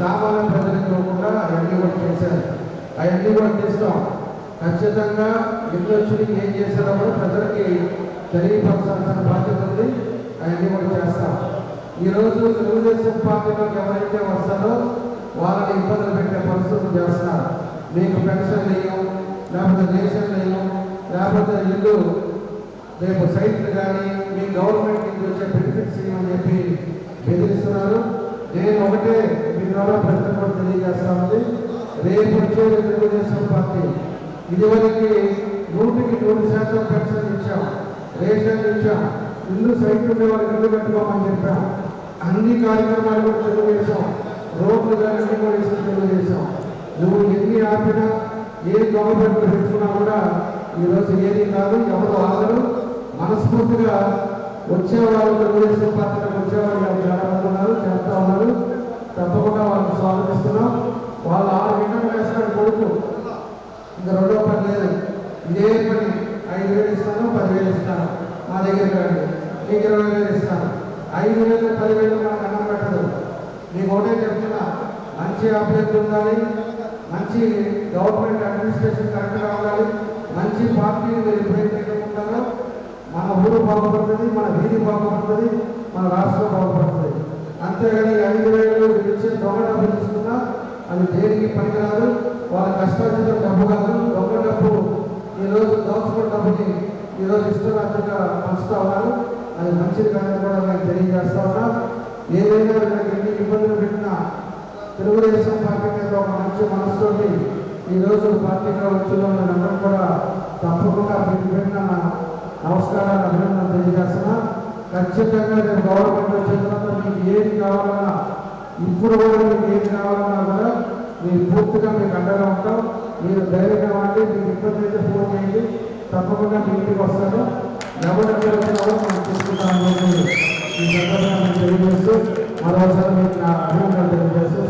సామాన్య ప్రజలకు ఇవ్వకుండా అవన్నీ కూడా చేశారు. అవన్నీ కూడా చేస్తాం. ఖచ్చితంగా ఇండస్ట్రీకి ఏం చేశారో కూడా ప్రజలకి తెలియపరచాల్సిన బాధ్యత ఉంది. అవన్నీ కూడా చేస్తాం. ఈరోజు తెలుగుదేశం పార్టీలోకి ఎవరైతే వస్తారో వాళ్ళని ఇబ్బందులు పెట్టే పరిస్థితులు చేస్తున్నారు. మీకు పెన్షన్ లేవు, లేకపోతే రేషన్ లేవు, లేకపోతే ఇల్లు రేపు సైట్లు కానీ మీ గవర్నమెంట్ నుంచి వచ్చే బెనిఫిట్స్ అని చెప్పి బెదిరిస్తున్నారు. నేను ఒకటే మీ ద్వారా ప్రజలకు కూడా తెలియజేస్తామండి. రేపు వచ్చే తెలుగుదేశం పార్టీ ఇదివరకు 100% పెన్షన్ ఇచ్చాం, రేషన్ ఇచ్చాం, ఇల్లు సైట్లు ఉండే వాళ్ళకి ఇల్లు పెట్టుకోమని చెప్పాం. అన్ని కార్యక్రమాలు కూడా తెలుగుదేశం, రోడ్లు కానీ కూడా ఇస్తూ తెలుగుదేశం. నువ్వు ఎన్ని ఆపినా ఏ గవర్నమెంట్ పెట్టుకున్నా కూడా ఈరోజు ఏది కాదు, ఎవరు ఆగరు. మనస్ఫూర్తిగా వచ్చేవాళ్ళు తెలుగుదేశం పార్టీలకు వచ్చేవాళ్ళు చాలా మంది ఉన్నారు, చేస్తూ ఉన్నారు. తప్పకుండా వాళ్ళని స్వాగతిస్తున్నాం. వాళ్ళు 6 గంటలు వేస్తాడు కొడుకు, ఇంకా 2వ పని లేదు. ఇదే పని 5,000 ఇస్తాను, 10,000 ఇస్తాను, మా దగ్గర రండి, మీకు 20,000 ఇస్తాను. 5,000 10,000 మనకు అన్నం పెట్టదు. మీకు ఒకటే చెప్తున్నా, మంచి అభ్యర్థి ఉండాలి, మంచి గవర్నమెంట్ అడ్మినిస్ట్రేషన్ కరెక్ట్గా ఉండాలి, మంచి పార్టీని ఎప్పుడైతే ఉంటారో మన ఊరు బాగుపడుతుంది, మన వీధి బాగుపడుతుంది, మన రాష్ట్రం బాగుపడుతుంది. అంతేగాని 5,000 ఇచ్చే దొంగ డబ్బు తీసుకున్నా అది దేనికి పనికిరాదు. వాళ్ళ కష్టార్జిత డబ్బు కాదు, దొంగ డబ్బు. ఈరోజు దోచుకున్న డబ్బుని ఈరోజు ఇష్టరాజ్యంగా పంచుతా ఉన్నారు. అది మంచిది కానీ కూడా నేను తెలియజేస్తా ఉన్నా. ఏదైనా ఎన్ని ఇబ్బందులు పెట్టినా తెలుగుదేశం పార్టీ మీద ఒక మంచి మనసుతోటి ఈరోజు పార్టీగా వచ్చిన అందరం కూడా తప్పకుండా మీకు పెట్టిన నమస్కారాలు అభినందన తెలియజేస్తున్నా. ఖచ్చితంగా నేను గవర్నమెంట్ వచ్చిన తర్వాత మీకు ఏది కావాలన్నా, ఇప్పుడు కూడా మీకు ఏది కావాలన్నా కూడా మీరు పూర్తిగా మీకు అండగా ఉంటాం. మీరు ధైర్యంగా వాడి మీకు ఇబ్బంది అయితే ఫోన్ చేయండి, తప్పకుండా మీ ఇంటికి వస్తాను. ఎవరికి వచ్చినా మనం చూసుకుంటాం. ఈ సందర్భంగా నేను తెలియజేస్తూ మరోసారి మీకు నా అభినందనలు తెలియజేస్తూ